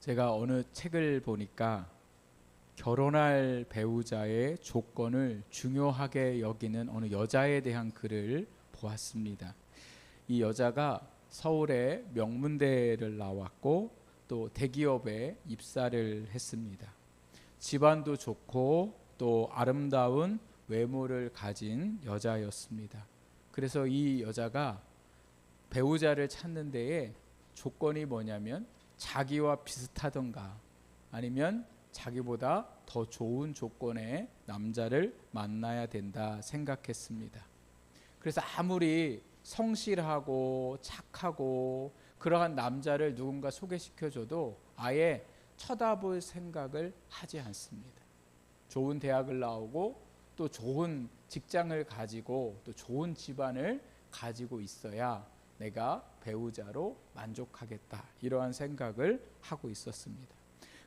제가 어느 책을 보니까 결혼할 배우자의 조건을 중요하게 여기는 어느 여자에 대한 글을 보았습니다. 이 여자가 서울의 명문대를 나왔고 또 대기업에 입사를 했습니다. 집안도 좋고 또 아름다운 외모를 가진 여자였습니다. 그래서 이 여자가 배우자를 찾는 데에 조건이 뭐냐면 자기와 비슷하던가 아니면 자기보다 더 좋은 조건의 남자를 만나야 된다 생각했습니다. 그래서 아무리 성실하고 착하고 그러한 남자를 누군가 소개시켜줘도 아예 쳐다볼 생각을 하지 않습니다. 좋은 대학을 나오고 또 좋은 직장을 가지고 또 좋은 집안을 가지고 있어야 내가 배우자로 만족하겠다, 이러한 생각을 하고 있었습니다.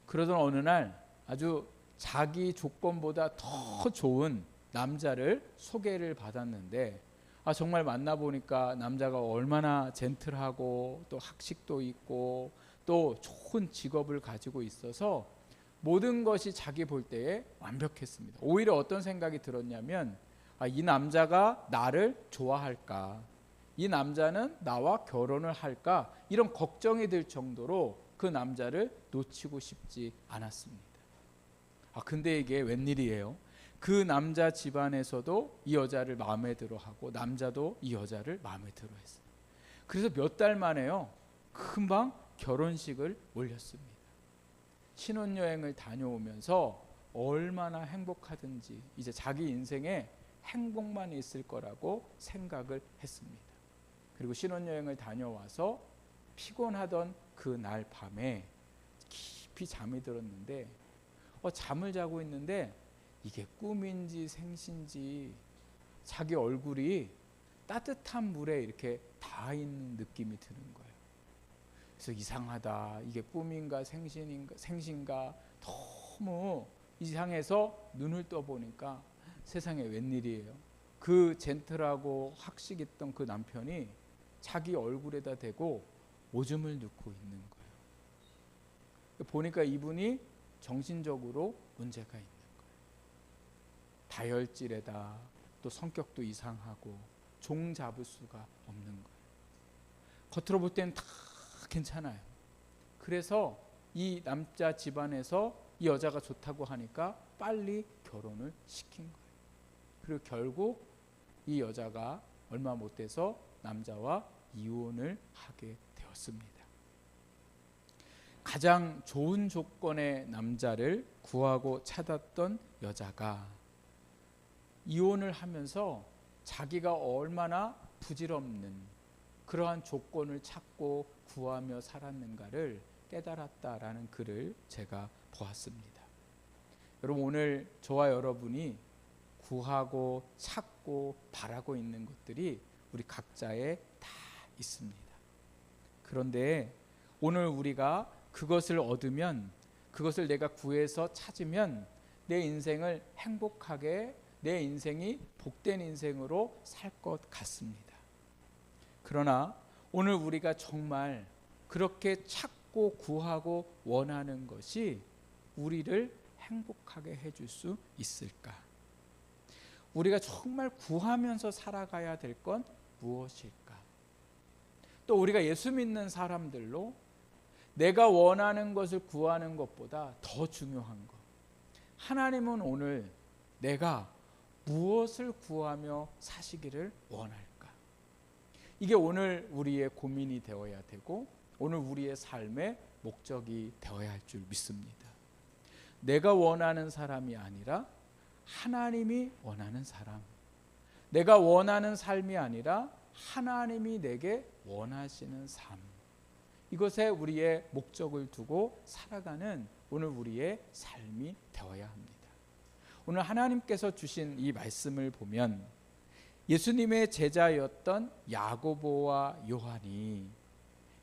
그러던 어느 날 아주 자기 조건보다 더 좋은 남자를 소개를 받았는데 정말 만나보니까 남자가 얼마나 젠틀하고 또 학식도 있고 또 좋은 직업을 가지고 있어서 모든 것이 자기 볼 때에 완벽했습니다. 오히려 어떤 생각이 들었냐면 이 남자가 나를 좋아할까, 이 남자는 나와 결혼을 할까, 이런 걱정이 들 정도로 그 남자를 놓치고 싶지 않았습니다. 근데 이게 웬일이에요? 그 남자 집안에서도 이 여자를 마음에 들어하고 남자도 이 여자를 마음에 들어했어요. 그래서 몇 달 만에요, 금방 결혼식을 올렸습니다. 신혼여행을 다녀오면서 얼마나 행복하든지 이제 자기 인생에 행복만 있을 거라고 생각을 했습니다. 그리고 신혼여행을 다녀와서 피곤하던 그날 밤에 깊이 잠이 들었는데 잠을 자고 있는데 이게 꿈인지 생신지 자기 얼굴이 따뜻한 물에 이렇게 닿아 있는 느낌이 드는 거예요. 그래서 이상하다, 이게 꿈인가 생신가 너무 이상해서 눈을 떠보니까 세상에 웬일이에요. 그 젠틀하고 학식 있던 그 남편이 자기 얼굴에다 대고 오줌을 넣고 있는 거예요. 보니까 이분이 정신적으로 문제가 있는 거예요. 다혈질에다 또 성격도 이상하고 종 잡을 수가 없는 거예요. 겉으로 볼 때는 다 괜찮아요. 그래서 이 남자 집안에서 이 여자가 좋다고 하니까 빨리 결혼을 시킨 거예요. 그리고 결국 이 여자가 얼마 못 돼서 남자와 이혼을 하게 되었습니다. 가장 좋은 조건의 남자를 구하고 찾았던 여자가 이혼을 하면서 자기가 얼마나 부질없는 그러한 조건을 찾고 구하며 살았는가를 깨달았다라는 글을 제가 보았습니다. 여러분, 오늘 저와 여러분이 구하고 찾고 바라고 있는 것들이 우리 각자에 다 있습니다. 그런데 오늘 우리가 그것을 얻으면, 그것을 내가 구해서 찾으면 내 인생을 행복하게, 내 인생이 복된 인생으로 살 것 같습니다. 그러나 오늘 우리가 정말 그렇게 찾고 구하고 원하는 것이 우리를 행복하게 해줄 수 있을까? 우리가 정말 구하면서 살아가야 될 건 무엇일까? 또 우리가 예수 믿는 사람들로 내가 원하는 것을 구하는 것보다 더 중요한 것, 하나님은 오늘 내가 무엇을 구하며 사시기를 원할까? 이게 오늘 우리의 고민이 되어야 되고 오늘 우리의 삶의 목적이 되어야 할 줄 믿습니다. 내가 원하는 사람이 아니라 하나님이 원하는 사람, 내가 원하는 삶이 아니라 하나님이 내게 원하시는 삶, 이것에 우리의 목적을 두고 살아가는 오늘 우리의 삶이 되어야 합니다. 오늘 하나님께서 주신 이 말씀을 보면 예수님의 제자였던 야고보와 요한이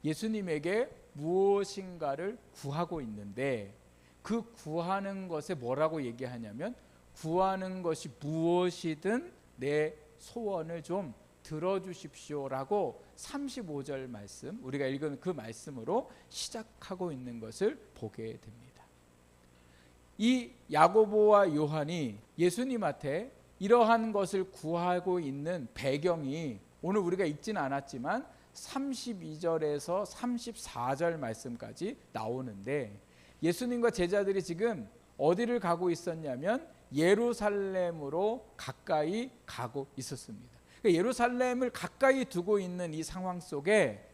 예수님에게 무엇인가를 구하고 있는데 그 구하는 것에 뭐라고 얘기하냐면 구하는 것이 무엇이든 내 소원을 좀 들어주십시오라고 35절 말씀, 우리가 읽은 그 말씀으로 시작하고 있는 것을 보게 됩니다. 이 야고보와 요한이 예수님한테 이러한 것을 구하고 있는 배경이 오늘 우리가 읽지는 않았지만 32절에서 34절 말씀까지 나오는데, 예수님과 제자들이 지금 어디를 가고 있었냐면 예루살렘으로 가까이 가고 있었습니다. 그러니까 예루살렘을 가까이 두고 있는 이 상황 속에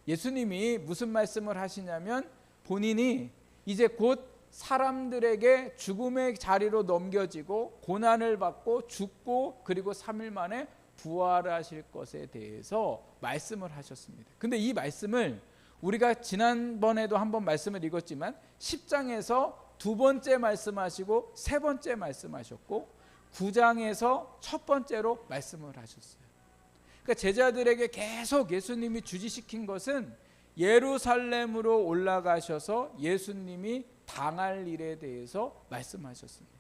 예수님이 무슨 말씀을 하시냐면, 본인이 이제 곧 사람들에게 죽음의 자리로 넘겨지고 고난을 받고 죽고 그리고 3일 만에 부활하실 것에 대해서 말씀을 하셨습니다. 근데 이 말씀을 우리가 지난번에도 한번 말씀을 읽었지만 10장에서 두 번째 말씀하시고 세 번째 말씀하셨고 9장에서 첫 번째로 말씀을 하셨어요. 그러니까 제자들에게 계속 예수님이 주지시킨 것은 예루살렘으로 올라가셔서 예수님이 당할 일에 대해서 말씀하셨습니다.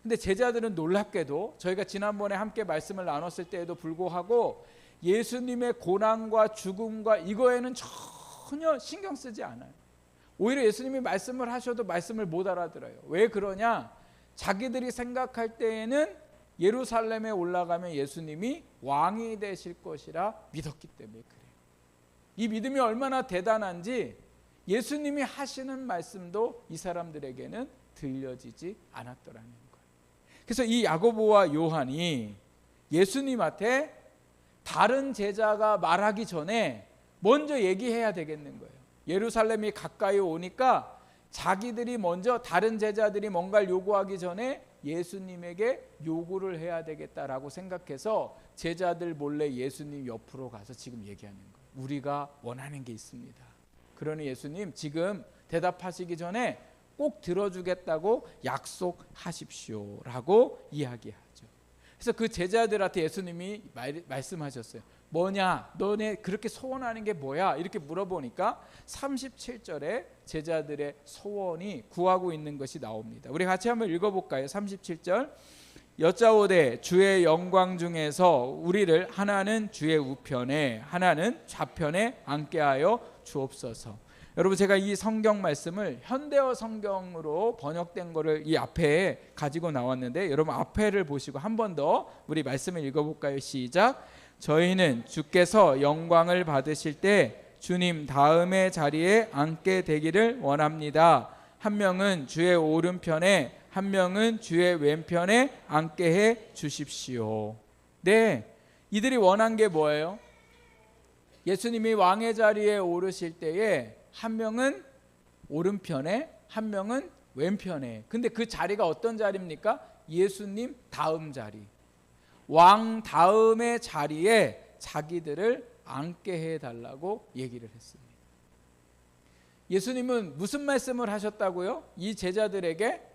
근데 제자들은 놀랍게도 저희가 지난번에 함께 말씀을 나눴을 때에도 불구하고 예수님의 고난과 죽음과 이거에는 전혀 신경 쓰지 않아요. 오히려 예수님이 말씀을 하셔도 말씀을 못 알아들어요. 왜 그러냐? 자기들이 생각할 때에는 예루살렘에 올라가면 예수님이 왕이 되실 것이라 믿었기 때문에 그래요. 이 믿음이 얼마나 대단한지 예수님이 하시는 말씀도 이 사람들에게는 들려지지 않았더라는 거예요. 그래서 이 야고보와 요한이 예수님한테 다른 제자가 말하기 전에 먼저 얘기해야 되겠는 거예요. 예루살렘이 가까이 오니까 자기들이 먼저 다른 제자들이 뭔가를 요구하기 전에 예수님에게 요구를 해야 되겠다라고 생각해서 제자들 몰래 예수님 옆으로 가서 지금 얘기하는 거예요. 우리가 원하는 게 있습니다. 그러니 예수님 지금 대답하시기 전에 꼭 들어주겠다고 약속하십시오라고 이야기하죠. 그래서 그 제자들한테 예수님이 말씀하셨어요. 뭐냐? 너네 그렇게 소원하는 게 뭐야? 이렇게 물어보니까 37절에 제자들의 소원이 구하고 있는 것이 나옵니다. 우리 같이 한번 읽어볼까요? 37절. 여짜오되 주의 영광 중에서 우리를 하나는 주의 우편에 하나는 좌편에 앉게 하여 주옵소서. 여러분, 제가 이 성경 말씀을 현대어 성경으로 번역된 거를 이 앞에 가지고 나왔는데, 여러분 앞에를 보시고 한 번 더 우리 말씀을 읽어볼까요? 시작. 저희는 주께서 영광을 받으실 때 주님 다음의 자리에 앉게 되기를 원합니다. 한 명은 주의 오른편에 한 명은 주의 왼편에 앉게 해 주십시오. 네, 이들이 원한 게 뭐예요? 예수님이 왕의 자리에 오르실 때에 한 명은 오른편에 한 명은 왼편에. 근데 그 자리가 어떤 자리입니까? 예수님 다음 자리, 왕 다음의 자리에 자기들을 앉게 해달라고 얘기를 했습니다. 예수님은 무슨 말씀을 하셨다고요? 이 제자들에게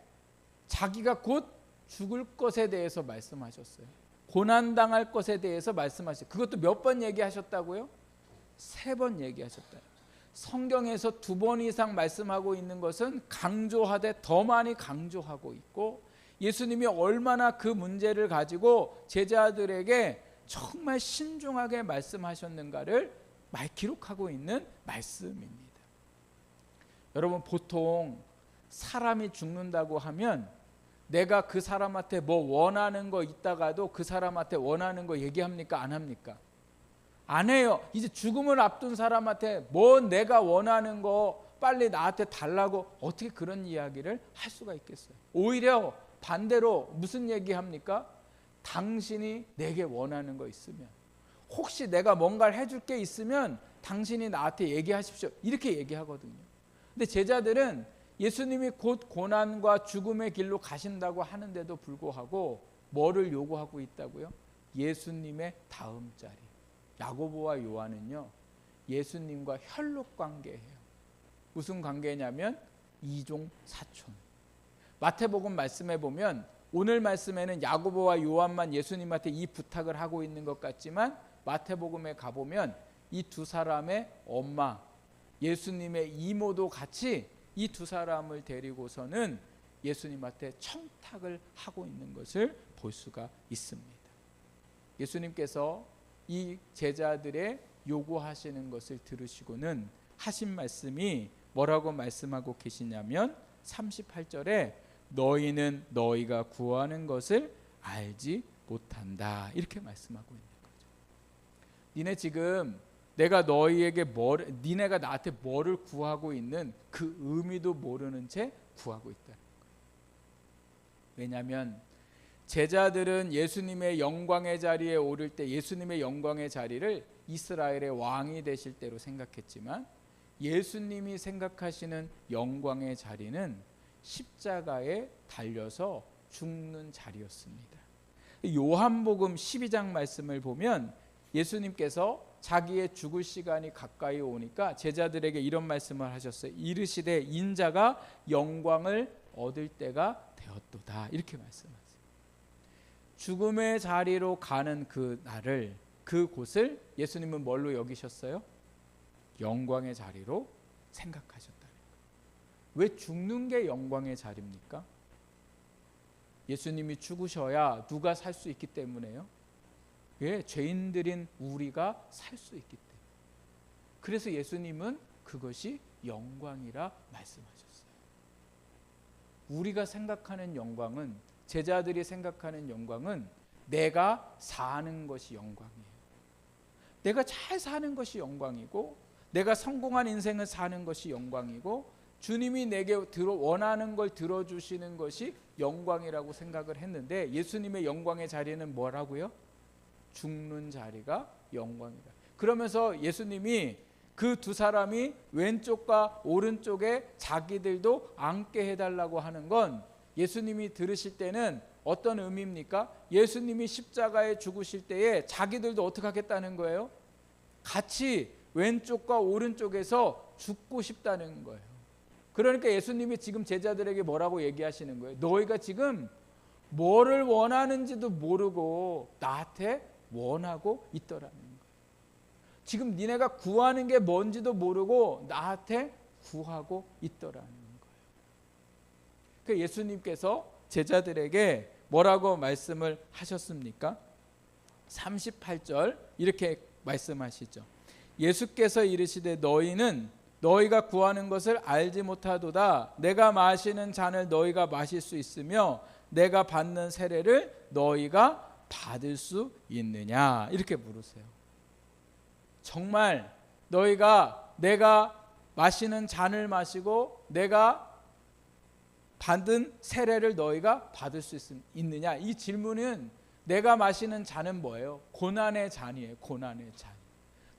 자기가 곧 죽을 것에 대해서 말씀하셨어요. 고난당할 것에 대해서 말씀하셨어요. 그것도 몇 번 얘기하셨다고요? 3번 얘기하셨다. 성경에서 2번 이상 말씀하고 있는 것은 강조하되 더 많이 강조하고 있고, 예수님이 얼마나 그 문제를 가지고 제자들에게 정말 신중하게 말씀하셨는가를 기록하고 있는 말씀입니다. 여러분, 보통 사람이 죽는다고 하면 내가 그 사람한테 뭐 원하는 거 있다가도 그 사람한테 원하는 거 얘기합니까? 안 합니까? 안 해요. 이제 죽음을 앞둔 사람한테 뭐 내가 원하는 거 빨리 나한테 달라고 어떻게 그런 이야기를 할 수가 있겠어요? 오히려 반대로 무슨 얘기합니까? 당신이 내게 원하는 거 있으면, 혹시 내가 뭔가를 해줄 게 있으면 당신이 나한테 얘기하십시오, 이렇게 얘기하거든요. 근데 제자들은 예수님이 곧 고난과 죽음의 길로 가신다고 하는데도 불구하고 뭐를 요구하고 있다고요? 예수님의 다음 자리. 야고보와 요한은요, 예수님과 혈육 관계예요. 무슨 관계냐면 이종 사촌. 마태복음 말씀해 보면 오늘 말씀에는 야고보와 요한만 예수님한테 이 부탁을 하고 있는 것 같지만, 마태복음에 가보면 이 두 사람의 엄마, 예수님의 이모도 같이 이 두 사람을 데리고서는 예수님한테 청탁을 하고 있는 것을 볼 수가 있습니다. 예수님께서 이 제자들의 요구하시는 것을 들으시고는 하신 말씀이 뭐라고 말씀하고 계시냐면 38절에 너희는 너희가 구하는 것을 알지 못한다 이렇게 말씀하고 있는 거죠. 니네 지금 내가 너희에게 니네가 나한테 뭐를 구하고 있는 그 의미도 모르는 채 구하고 있다는 거예요. 왜냐하면 제자들은 예수님의 영광의 자리에 오를 때 예수님의 영광의 자리를 이스라엘의 왕이 되실 때로 생각했지만 예수님이 생각하시는 영광의 자리는 십자가에 달려서 죽는 자리였습니다. 요한복음 12장 말씀을 보면 예수님께서 자기의 죽을 시간이 가까이 오니까 제자들에게 이런 말씀을 하셨어요. 이르시되 인자가 영광을 얻을 때가 되었도다 이렇게 말씀하세요. 죽음의 자리로 가는 그 날을 그곳을 예수님은 뭘로 여기셨어요? 영광의 자리로 생각하셨다는 거예요. 왜 죽는 게 영광의 자리입니까? 예수님이 죽으셔야 누가 살 수 있기 때문에요. 왜? 죄인들인 우리가 살 수 있기 때문에. 그래서 예수님은 그것이 영광이라 말씀하셨어요. 우리가 생각하는 영광은, 제자들이 생각하는 영광은 내가 사는 것이 영광이에요. 내가 잘 사는 것이 영광이고, 내가 성공한 인생을 사는 것이 영광이고, 주님이 내게 원하는 걸 들어주시는 것이 영광이라고 생각을 했는데, 예수님의 영광의 자리는 뭐라고요? 죽는 자리가 영광이다. 그러면서 예수님이 그 두 사람이 왼쪽과 오른쪽에 자기들도 앉게 해달라고 하는 건 예수님이 들으실 때는 어떤 의미입니까? 예수님이 십자가에 죽으실 때에 자기들도 어떻게 하겠다는 거예요? 같이 왼쪽과 오른쪽에서 죽고 싶다는 거예요. 그러니까 예수님이 지금 제자들에게 뭐라고 얘기하시는 거예요? 너희가 지금 뭐를 원하는지도 모르고 나한테 원하고 있더라는 거예요. 지금 니네가 구하는 게 뭔지도 모르고 나한테 구하고 있더라는 거예요. 그러니까 예수님께서 제자들에게 뭐라고 말씀을 하셨습니까? 38절 이렇게 말씀하시죠. 예수께서 이르시되 너희는 너희가 구하는 것을 알지 못하도다. 내가 마시는 잔을 너희가 마실 수 있으며 내가 받는 세례를 너희가 받을 수 있느냐 이렇게 물으세요. 정말 너희가 내가 마시는 잔을 마시고 내가 받은 세례를 너희가 받을 수 있느냐? 이 질문은 내가 마시는 잔은 뭐예요? 고난의 잔이에요. 고난의 잔.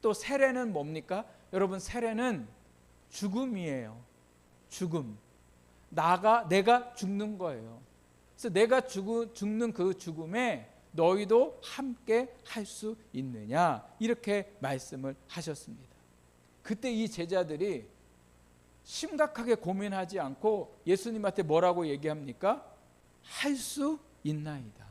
또 세례는 뭡니까? 여러분 세례는 죽음이에요. 죽음. 내가 죽는 거예요. 그래서 내가 죽는 그 죽음에 너희도 함께 할 수 있느냐 이렇게 말씀을 하셨습니다. 그때 이 제자들이 심각하게 고민하지 않고 예수님한테 뭐라고 얘기합니까? 할 수 있나이다.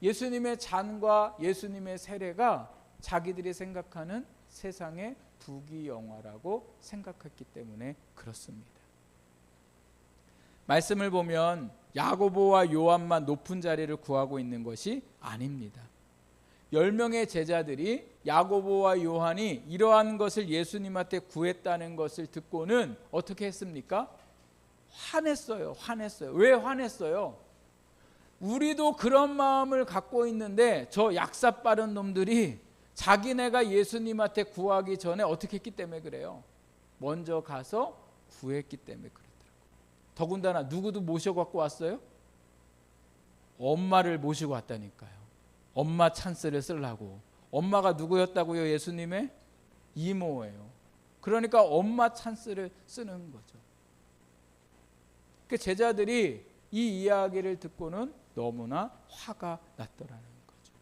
예수님의 잔과 예수님의 세례가 자기들이 생각하는 세상의 부귀영화라고 생각했기 때문에 그렇습니다. 말씀을 보면 야고보와 요한만 높은 자리를 구하고 있는 것이 아닙니다. 10명의 제자들이 야고보와 요한이 이러한 것을 예수님한테 구했다는 것을 듣고는 어떻게 했습니까? 화냈어요. 왜 화냈어요? 우리도 그런 마음을 갖고 있는데 저 약사 빠른 놈들이 자기네가 예수님한테 구하기 전에 어떻게 했기 때문에 그래요? 먼저 가서 구했기 때문에 그렇더라고요. 더군다나 누구도 모셔갖고 왔어요? 엄마를 모시고 왔다니까요. 엄마 찬스를 쓰려고. 엄마가 누구였다고요? 예수님의 이모예요. 그러니까 엄마 찬스를 쓰는 거죠. 그 제자들이 이 이야기를 듣고는 너무나 화가 났더라는 거죠.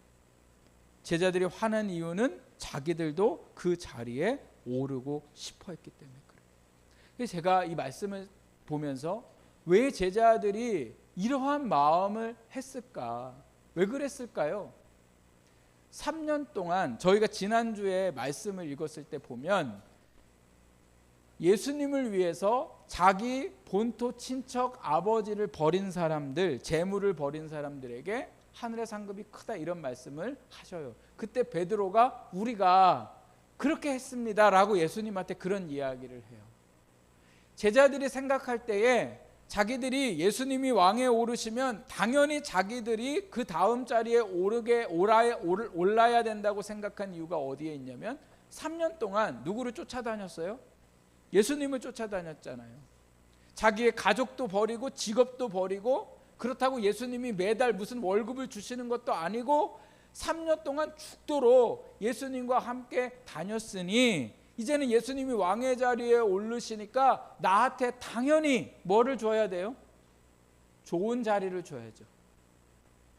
제자들이 화난 이유는 자기들도 그 자리에 오르고 싶어 했기 때문에 그래요. 그래서 제가 이 말씀을 보면서 왜 제자들이 이러한 마음을 했을까? 왜 그랬을까요? 3년 동안 저희가 지난주에 말씀을 읽었을 때 보면 예수님을 위해서 자기 본토 친척 아버지를 버린 사람들, 재물을 버린 사람들에게 하늘의 상급이 크다 이런 말씀을 하셔요. 그때 베드로가 우리가 그렇게 했습니다라고 예수님한테 그런 이야기를 해요. 제자들이 생각할 때에 자기들이 예수님이 왕에 오르시면 당연히 자기들이 그 다음 자리에 올라야 된다고 생각한 이유가 어디에 있냐면 3년 동안 누구를 쫓아다녔어요? 예수님을 쫓아다녔잖아요. 자기의 가족도 버리고 직업도 버리고, 그렇다고 예수님이 매달 무슨 월급을 주시는 것도 아니고 3년 동안 죽도록 예수님과 함께 다녔으니 이제는 예수님이 왕의 자리에 오르시니까 나한테 당연히 뭐를 줘야 돼요? 좋은 자리를 줘야죠.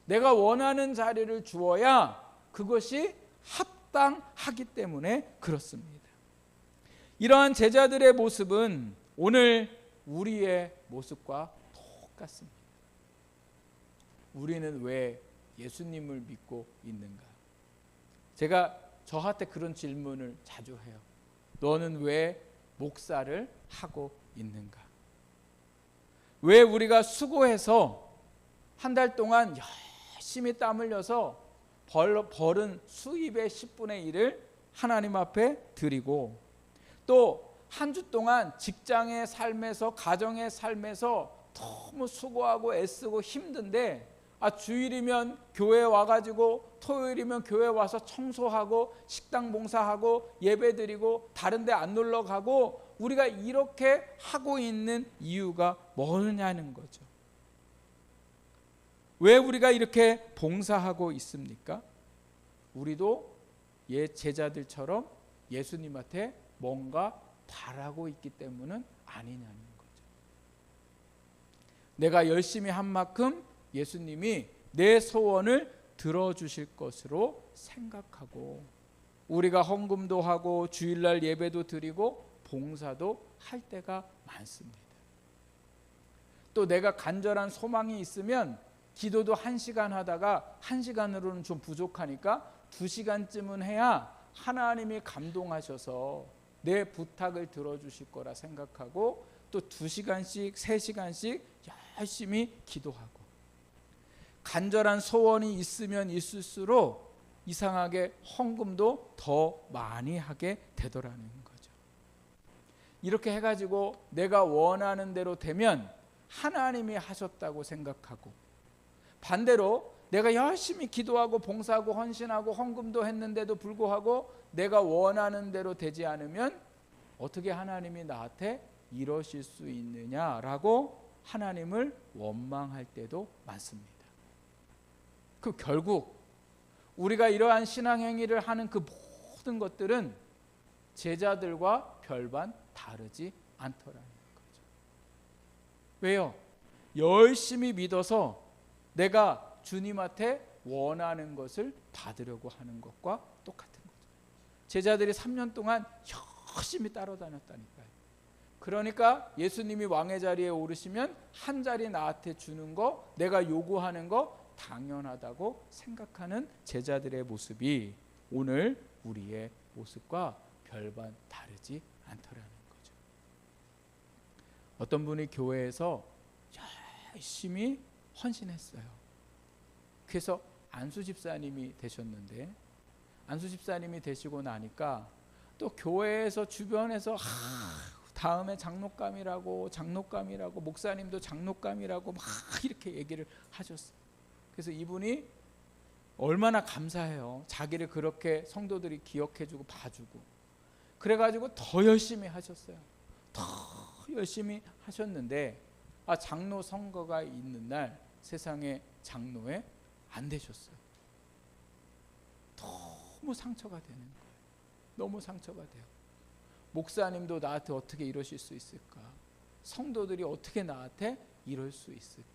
내가 원하는 자리를 주어야 그것이 합당하기 때문에 그렇습니다. 이러한 제자들의 모습은 오늘 우리의 모습과 똑같습니다. 우리는 왜 예수님을 믿고 있는가? 제가 저한테 그런 질문을 자주 해요. 너는 왜 목사를 하고 있는가? 왜 우리가 수고해서 한 달 동안 열심히 땀 흘려서 벌은 수입의 10분의 1을 하나님 앞에 드리고, 또 한 주 동안 직장의 삶에서 가정의 삶에서 너무 수고하고 애쓰고 힘든데 주일이면 교회 와가지고 토요일이면 교회 와서 청소하고 식당 봉사하고 예배드리고 다른 데 안 놀러 가고 우리가 이렇게 하고 있는 이유가 뭐냐는 거죠. 왜 우리가 이렇게 봉사하고 있습니까? 우리도 제자들처럼 예수님한테 뭔가 바라고 있기 때문은 아니냐는 거죠. 내가 열심히 한 만큼 예수님이 내 소원을 들어주실 것으로 생각하고 우리가 헌금도 하고 주일날 예배도 드리고 봉사도 할 때가 많습니다. 또 내가 간절한 소망이 있으면 기도도 1시간 하다가 1시간으로는 좀 부족하니까 2시간쯤은 해야 하나님이 감동하셔서 내 부탁을 들어주실 거라 생각하고 또 2시간씩 3시간씩 열심히 기도하고, 간절한 소원이 있으면 있을수록 이상하게 헌금도 더 많이 하게 되더라는 거죠. 이렇게 해가지고 내가 원하는 대로 되면 하나님이 하셨다고 생각하고, 반대로 내가 열심히 기도하고 봉사하고 헌신하고 헌금도 했는데도 불구하고 내가 원하는 대로 되지 않으면 어떻게 하나님이 나한테 이러실 수 있느냐라고 하나님을 원망할 때도 많습니다. 그 결국 우리가 이러한 신앙행위를 하는 그 모든 것들은 제자들과 별반 다르지 않더라는 거죠. 왜요? 열심히 믿어서 내가 주님한테 원하는 것을 받으려고 하는 것과 똑같은 거죠. 제자들이 3년 동안 열심히 따라다녔다니까요. 그러니까 예수님이 왕의 자리에 오르시면 한 자리 나한테 주는 거, 내가 요구하는 거 당연하다고 생각하는 제자들의 모습이 오늘 우리의 모습과 별반 다르지 않더라는 거죠. 어떤 분이 교회에서 열심히 헌신했어요. 그래서 안수 집사님이 되셨는데, 안수 집사님이 되시고 나니까 또 교회에서 주변에서 다음에 장로감이라고 목사님도 장로감이라고 막 이렇게 얘기를 하셨어요. 그래서 이분이 얼마나 감사해요. 자기를 그렇게 성도들이 기억해주고 봐주고, 그래가지고 더 열심히 하셨어요. 더 열심히 하셨는데 장로 선거가 있는 날 세상에 장로에 안 되셨어요. 너무 상처가 되는 거예요. 너무 상처가 돼요. 목사님도 나한테 어떻게 이러실 수 있을까? 성도들이 어떻게 나한테 이럴 수 있을까?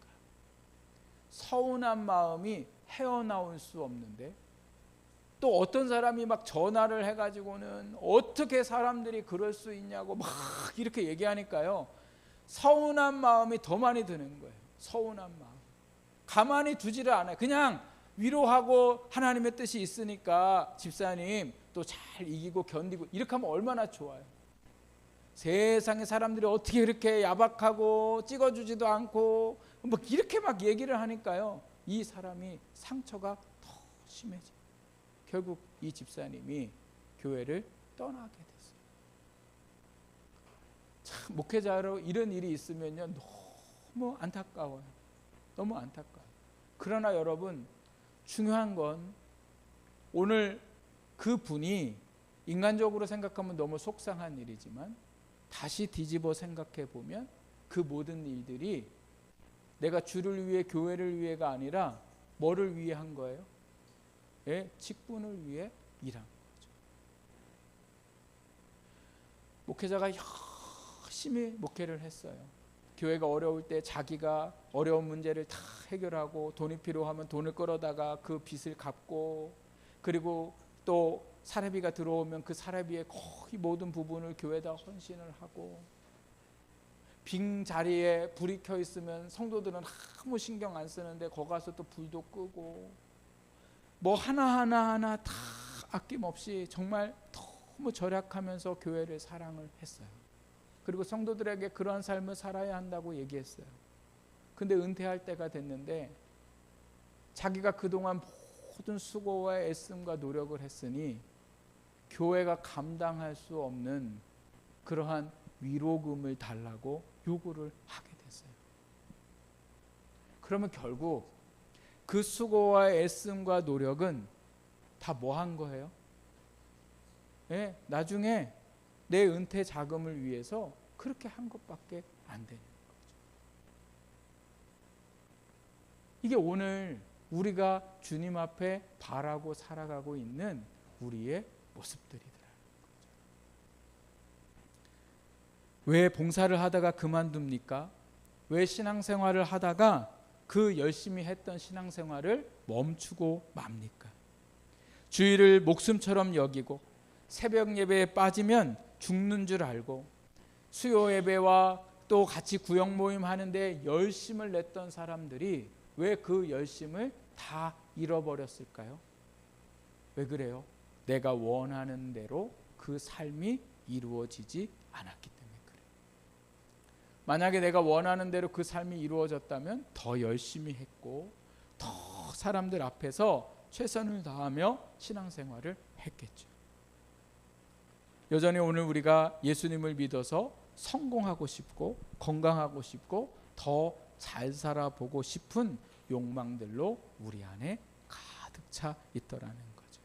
서운한 마음이 헤어나올 수 없는데, 또 어떤 사람이 막 전화를 해가지고는 어떻게 사람들이 그럴 수 있냐고 막 이렇게 얘기하니까요, 서운한 마음이 더 많이 드는 거예요. 서운한 마음. 가만히 두지를 않아요. 그냥 위로하고 하나님의 뜻이 있으니까 집사님 또 잘 이기고 견디고 이렇게 하면 얼마나 좋아요. 세상에 사람들이 어떻게 이렇게 야박하고 찍어주지도 않고 뭐 이렇게 막 얘기를 하니까요, 이 사람이 상처가 더 심해져. 결국 이 집사님이 교회를 떠나게 됐어요. 참 목회자로 이런 일이 있으면요 너무 안타까워요. 너무 안타까워요. 그러나 여러분 중요한 건 오늘 그 분이 인간적으로 생각하면 너무 속상한 일이지만 다시 뒤집어 생각해 보면 그 모든 일들이 내가 주를 위해 교회를 위해가 아니라 뭐를 위해 한 거예요? 예, 직분을 위해 일한 거죠. 목회자가 열심히 목회를 했어요. 교회가 어려울 때 자기가 어려운 문제를 다 해결하고 돈이 필요하면 돈을 끌어다가 그 빚을 갚고 그리고 또 사례비가 들어오면 그 사례비의 거의 모든 부분을 교회에다 헌신을 하고 빈 자리에 불이 켜 있으면 성도들은 아무 신경 안 쓰는데 거기 가서 또 불도 끄고 뭐 하나하나 다 아낌없이 정말 너무 절약하면서 교회를 사랑을 했어요. 그리고 성도들에게 그러한 삶을 살아야 한다고 얘기했어요. 근데 은퇴할 때가 됐는데 자기가 그동안 모든 수고와 애씀과 노력을 했으니 교회가 감당할 수 없는 그러한 위로금을 달라고 요구를 하게 됐어요. 그러면 결국 그 수고와 애씀과 노력은 다 뭐 한 거예요? 네, 나중에 내 은퇴 자금을 위해서 그렇게 한 것밖에 안 되는 거죠. 이게 오늘 우리가 주님 앞에 바라고 살아가고 있는 우리의 모습들이더라고요. 왜 봉사를 하다가 그만둡니까? 왜 신앙생활을 하다가 그 열심히 했던 신앙생활을 멈추고 맙니까? 주일을 목숨처럼 여기고 새벽 예배에 빠지면 죽는 줄 알고 수요 예배와 또 같이 구역 모임 하는데 열심을 냈던 사람들이 왜 그 열심을 다 잃어버렸을까요? 왜 그래요? 내가 원하는 대로 그 삶이 이루어지지 않았기 때문에 그래요. 만약에 내가 원하는 대로 그 삶이 이루어졌다면 더 열심히 했고 더 사람들 앞에서 최선을 다하며 신앙생활을 했겠죠. 여전히 오늘 우리가 예수님을 믿어서 성공하고 싶고 건강하고 싶고 더 잘 살아보고 싶은 욕망들로 우리 안에 가득 차 있더라는 거죠.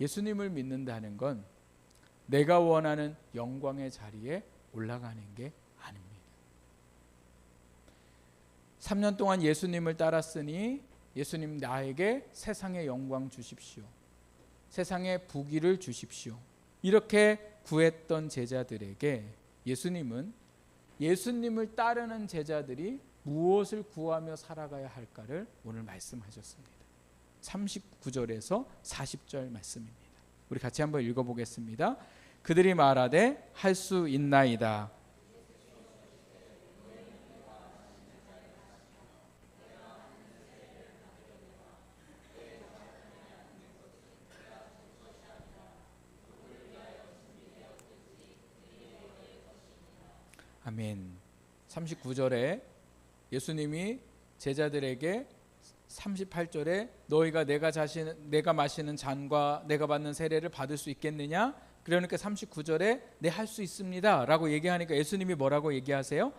예수님을 믿는다는 건 내가 원하는 영광의 자리에 올라가는 게 아닙니다. 3년 동안 예수님을 따랐으니 예수님 나에게 세상의 영광 주십시오. 세상의 부귀를 주십시오. 이렇게 구했던 제자들에게 예수님은 예수님을 따르는 제자들이 무엇을 구하며 살아가야 할까를 오늘 말씀하셨습니다. 39절에서 40절 말씀입니다. 우리 같이 한번 읽어보겠습니다. 그들이 말하되 할 수 있나이다. 아멘. 39절에 예수님이 제자들에게 38절에 너희가 내가 마시는 잔과 내가 받는 세례를 받을 수 있겠느냐? 그러니까 39절에 네, 할 수 있습니다 라고 얘기하니까 예수님이 뭐라고 얘기하세요?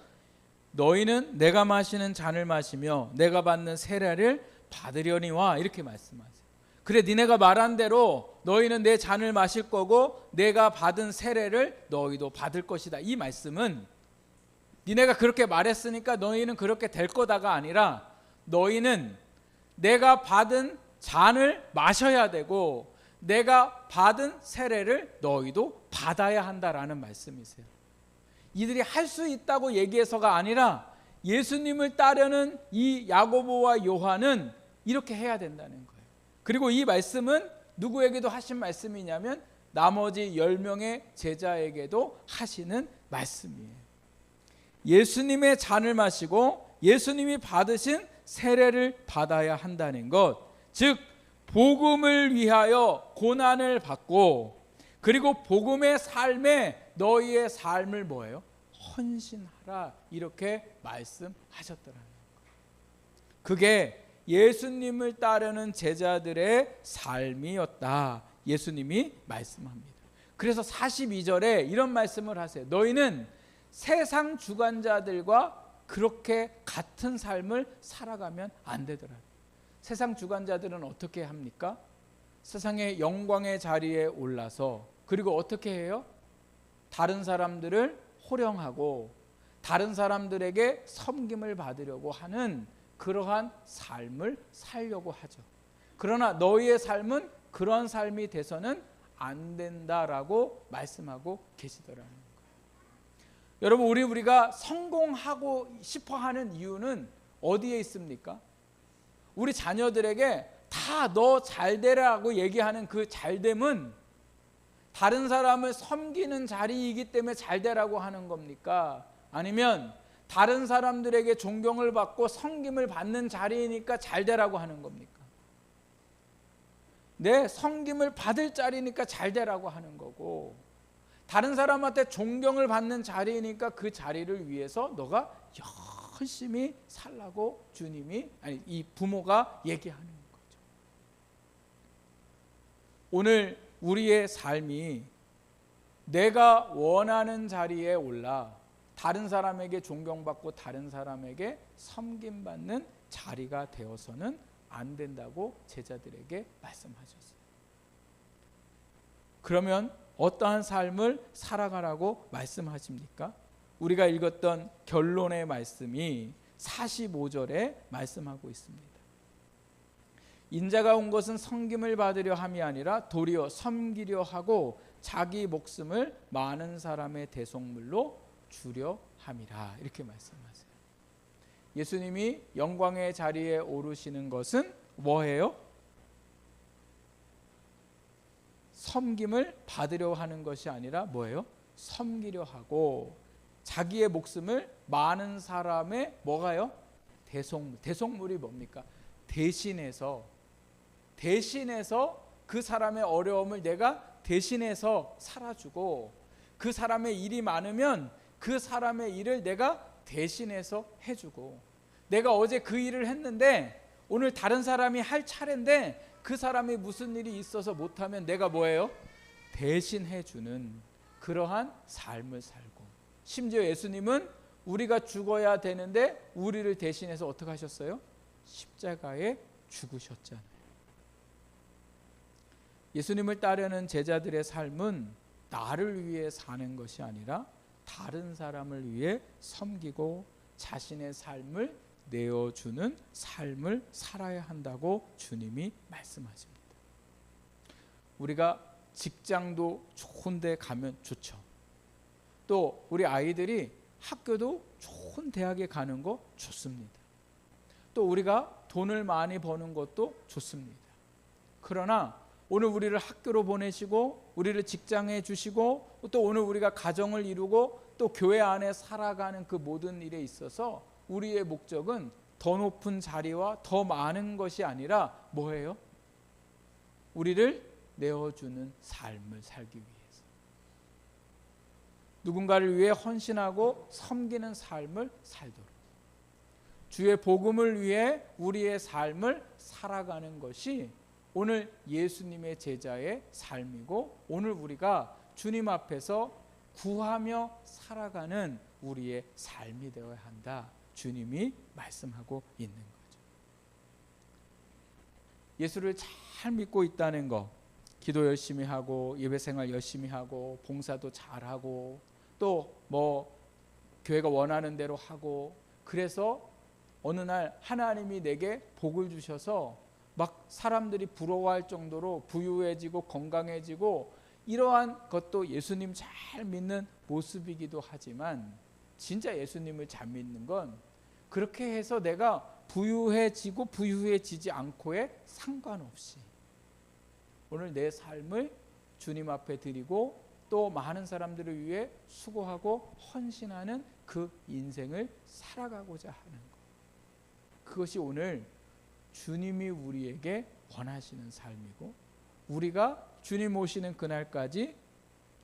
너희는 내가 마시는 잔을 마시며 내가 받는 세례를 받으려니와 이렇게 말씀하세요. 그래 니네가 말한 대로 너희는 내 잔을 마실 거고 내가 받은 세례를 너희도 받을 것이다. 이 말씀은 니네가 그렇게 말했으니까 너희는 그렇게 될 거다가 아니라 너희는 내가 받은 잔을 마셔야 되고 내가 받은 세례를 너희도 받아야 한다라는 말씀이세요. 이들이 할 수 있다고 얘기해서가 아니라 예수님을 따르는 이 야고보와 요한은 이렇게 해야 된다는 거예요. 그리고 이 말씀은 누구에게도 하신 말씀이냐면 나머지 10명의 제자에게도 하시는 말씀이에요. 예수님의 잔을 마시고 예수님이 받으신 세례를 받아야 한다는 것, 즉 복음을 위하여 고난을 받고 그리고 복음의 삶에 너희의 삶을 뭐예요? 헌신하라 이렇게 말씀하셨더라는 거예요. 그게 예수님을 따르는 제자들의 삶이었다. 예수님이 말씀합니다. 그래서 42절에 이런 말씀을 하세요. 너희는 세상 주관자들과 그렇게 같은 삶을 살아가면 안 되더라. 세상 주관자들은 어떻게 합니까? 세상의 영광의 자리에 올라서 그리고 어떻게 해요? 다른 사람들을 호령하고 다른 사람들에게 섬김을 받으려고 하는 그러한 삶을 살려고 하죠. 그러나 너희의 삶은 그런 삶이 돼서는 안 된다라고 말씀하고 계시더라는 거예요. 여러분, 우리가 성공하고 싶어 하는 이유는 어디에 있습니까? 우리 자녀들에게 다 너 잘되라고 얘기하는 그 잘됨은 다른 사람을 섬기는 자리이기 때문에 잘되라고 하는 겁니까? 아니면 다른 사람들에게 존경을 받고 섬김을 받는 자리이니까 잘되라고 하는 겁니까? 내 섬김을 받을 자리니까 잘되라고 하는 거고, 다른 사람한테 존경을 받는 자리니까 그 자리를 위해서 너가 열심히 살라고 주님이, 아니 이 부모가 얘기하는 거죠. 오늘 우리의 삶이 내가 원하는 자리에 올라 다른 사람에게 존경받고 다른 사람에게 섬김받는 자리가 되어서는 안 된다고 제자들에게 말씀하셨어요. 그러면 어떠한 삶을 살아가라고 말씀하십니까? 우리가 읽었던 결론의 말씀이 45절에 말씀하고 있습니다. 인자가 온 것은 섬김을 받으려 함이 아니라 도리어 섬기려 하고 자기 목숨을 많은 사람의 대속물로 주려 함이라. 이렇게 말씀하세요. 예수님이 영광의 자리에 오르시는 것은 뭐예요? 섬김을 받으려 하는 것이 아니라 뭐예요? 섬기려 하고 자기의 목숨을 많은 사람의 뭐가요? 대속물. 대속물이 뭡니까? 대신해서 그 사람의 어려움을 내가 대신해서 살아주고, 그 사람의 일이 많으면 그 사람의 일을 내가 대신해서 해주고, 내가 어제 그 일을 했는데 오늘 다른 사람이 할 차례인데 그 사람이 무슨 일이 있어서 못하면 내가 뭐예요? 대신해주는 그러한 삶을 살고, 심지어 예수님은 우리가 죽어야 되는데 우리를 대신해서 어떻게 하셨어요? 십자가에 죽으셨잖아요. 예수님을 따르는 제자들의 삶은 나를 위해 사는 것이 아니라 다른 사람을 위해 섬기고 자신의 삶을 내어주는 삶을 살아야 한다고 주님이 말씀하십니다. 우리가 직장도 좋은 데 가면 좋죠. 또 우리 아이들이 학교도 좋은 대학에 가는 거 좋습니다. 또 우리가 돈을 많이 버는 것도 좋습니다. 그러나 오늘 우리를 학교로 보내시고 우리를 직장에 주시고 또 오늘 우리가 가정을 이루고 또 교회 안에 살아가는 그 모든 일에 있어서 우리의 목적은 더 높은 자리와 더 많은 것이 아니라 뭐예요? 우리를 내어주는 삶을 살기 위해서, 누군가를 위해 헌신하고 섬기는 삶을 살도록 주의 복음을 위해 우리의 삶을 살아가는 것이 오늘 예수님의 제자의 삶이고, 오늘 우리가 주님 앞에서 구하며 살아가는 우리의 삶이 되어야 한다. 주님이 말씀하고 있는 거죠. 예수를 잘 믿고 있다는 거, 기도 열심히 하고 예배생활 열심히 하고 봉사도 잘하고 또 뭐 교회가 원하는 대로 하고, 그래서 어느 날 하나님이 내게 복을 주셔서 막 사람들이 부러워할 정도로 부유해지고 건강해지고, 이러한 것도 예수님 잘 믿는 모습이기도 하지만, 진짜 예수님을 잘 믿는 건 그렇게 해서 내가 부유해지고 부유해지지 않고에 상관없이 오늘 내 삶을 주님 앞에 드리고 또 많은 사람들을 위해 수고하고 헌신하는 그 인생을 살아가고자 하는 것, 그것이 오늘 주님이 우리에게 원하시는 삶이고, 우리가 주님 오시는 그날까지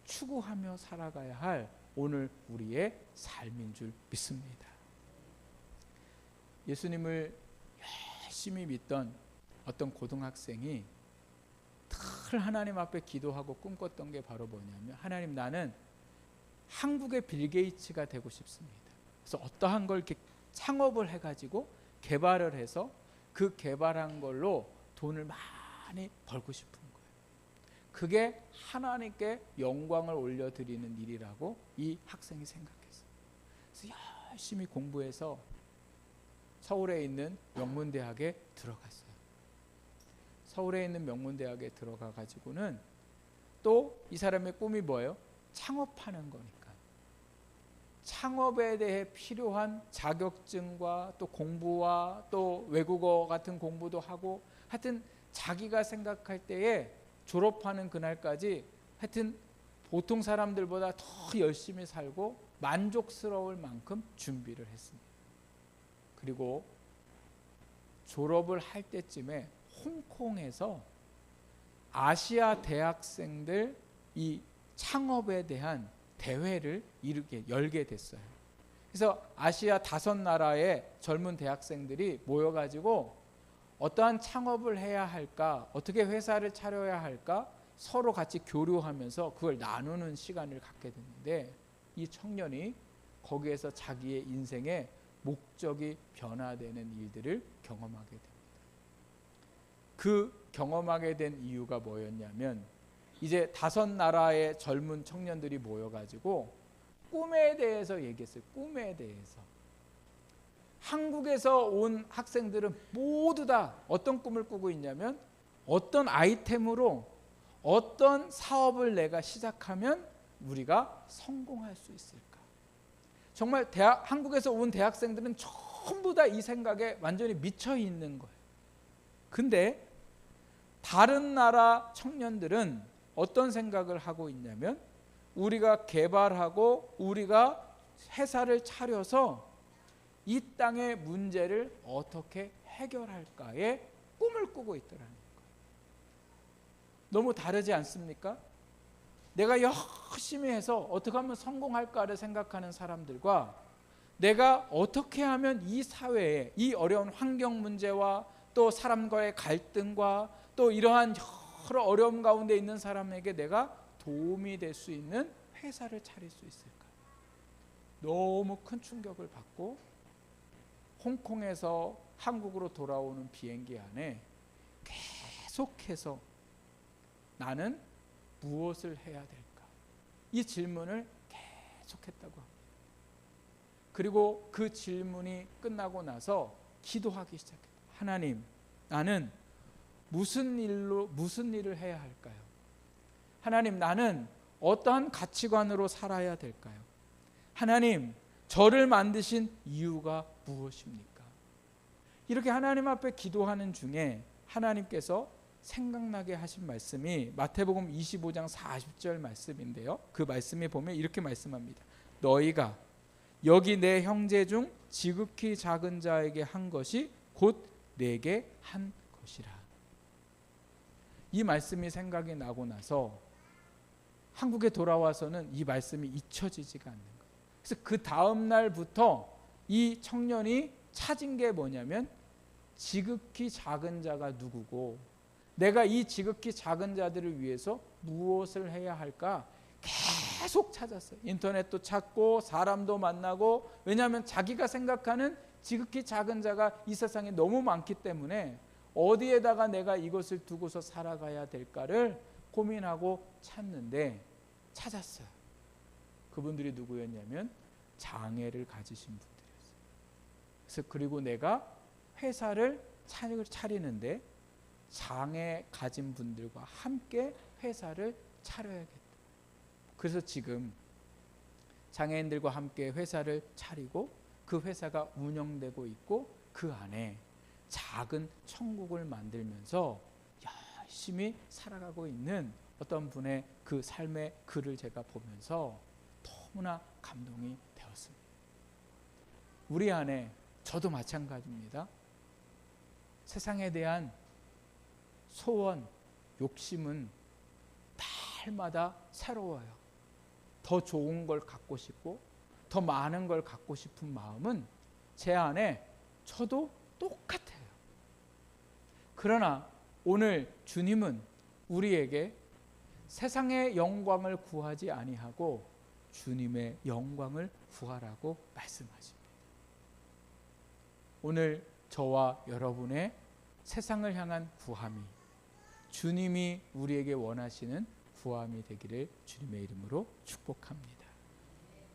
추구하며 살아가야 할 오늘 우리의 삶인 줄 믿습니다. 예수님을 열심히 믿던 어떤 고등학생이 늘 하나님 앞에 기도하고 꿈꿨던 게 바로 뭐냐면, 하나님, 나는 한국의 빌 게이츠가 되고 싶습니다. 그래서 어떠한 걸 이렇게 창업을 해가지고 개발을 해서 그 개발한 걸로 돈을 많이 벌고 싶은 거예요. 그게 하나님께 영광을 올려드리는 일이라고 이 학생이 생각했어요. 그래서 열심히 공부해서 서울에 있는 명문대학에 들어갔어요. 서울에 있는 명문대학에 들어가 가지고는 또 이 사람의 꿈이 뭐예요? 창업하는 거니까. 창업에 대해 필요한 자격증과 또 공부와 또 외국어 같은 공부도 하고, 하여튼 자기가 생각할 때에 졸업하는 그날까지 하여튼 보통 사람들보다 더 열심히 살고 만족스러울 만큼 준비를 했습니다. 그리고 졸업을 할 때쯤에 홍콩에서 아시아 대학생들 이 창업에 대한 대회를 열게 됐어요. 그래서 아시아 5나라의 젊은 대학생들이 모여가지고 어떠한 창업을 해야 할까, 어떻게 회사를 차려야 할까 서로 같이 교류하면서 그걸 나누는 시간을 갖게 됐는데, 이 청년이 거기에서 자기의 인생의 목적이 변화되는 일들을 경험하게 됩니다. 그 경험하게 된 이유가 뭐였냐면, 이제 5나라의 젊은 청년들이 모여가지고 꿈에 대해서 얘기했어요. 꿈에 대해서. 한국에서 온 학생들은 모두 다 어떤 꿈을 꾸고 있냐면, 어떤 아이템으로 어떤 사업을 내가 시작하면 우리가 성공할 수 있을까. 정말 한국에서 온 대학생들은 전부 다 이 생각에 완전히 미쳐 있는 거예요. 근데 다른 나라 청년들은 어떤 생각을 하고 있냐면, 우리가 개발하고 우리가 회사를 차려서 이 땅의 문제를 어떻게 해결할까에 꿈을 꾸고 있더라는 거예요. 너무 다르지 않습니까? 내가 열심히 해서 어떻게 하면 성공할까를 생각하는 사람들과, 내가 어떻게 하면 이 사회에 이 어려운 환경 문제와 또 사람과의 갈등과 또 이러한 여러 어려움 가운데 있는 사람에게 내가 도움이 될 수 있는 회사를 차릴 수 있을까. 너무 큰 충격을 받고 홍콩에서 한국으로 돌아오는 비행기 안에 계속해서 나는 무엇을 해야 될까, 이 질문을 계속했다고 합니다. 그리고 그 질문이 끝나고 나서 기도하기 시작했다. 하나님, 나는 무슨 일을 해야 할까요? 하나님, 나는 어떠한 가치관으로 살아야 될까요? 하나님, 저를 만드신 이유가 무엇입니까? 이렇게 하나님 앞에 기도하는 중에 하나님께서 생각나게 하신 말씀이 마태복음 25장 40절 말씀인데요. 그 말씀에 보면 이렇게 말씀합니다. 너희가 여기 내 형제 중 지극히 작은 자에게 한 것이 곧 내게 한 것이라. 이 말씀이 생각이 나고 나서 한국에 돌아와서는 이 말씀이 잊혀지지가 않는 거예요. 그래서 그 다음 날부터 이 청년이 찾은 게 뭐냐면, 지극히 작은 자가 누구고 내가 이 지극히 작은 자들을 위해서 무엇을 해야 할까 계속 찾았어요. 인터넷도 찾고 사람도 만나고, 왜냐하면 자기가 생각하는 지극히 작은 자가 이 세상에 너무 많기 때문에 어디에다가 내가 이것을 두고서 살아가야 될까를 고민하고 찾는데 찾았어요. 그분들이 누구였냐면 장애를 가지신 분들이었어요. 그래서 그리고 내가 회사를 차리는데 장애 가진 분들과 함께 회사를 차려야겠다. 그래서 지금 장애인들과 함께 회사를 차리고 그 회사가 운영되고 있고, 그 안에 작은 천국을 만들면서 열심히 살아가고 있는 어떤 분의 그 삶의 글을 제가 보면서 너무나 감동이 되었습니다. 우리 안에, 저도 마찬가지입니다. 세상에 대한 소원, 욕심은 날마다 새로워요. 더 좋은 걸 갖고 싶고 더 많은 걸 갖고 싶은 마음은 제 안에 저도 똑같아요. 그러나 오늘 주님은 우리에게 세상의 영광을 구하지 아니하고 주님의 영광을 구하라고 말씀하십니다. 오늘 저와 여러분의 세상을 향한 구함이 주님이 우리에게 원하시는 구함이 되기를 주님의 이름으로 축복합니다.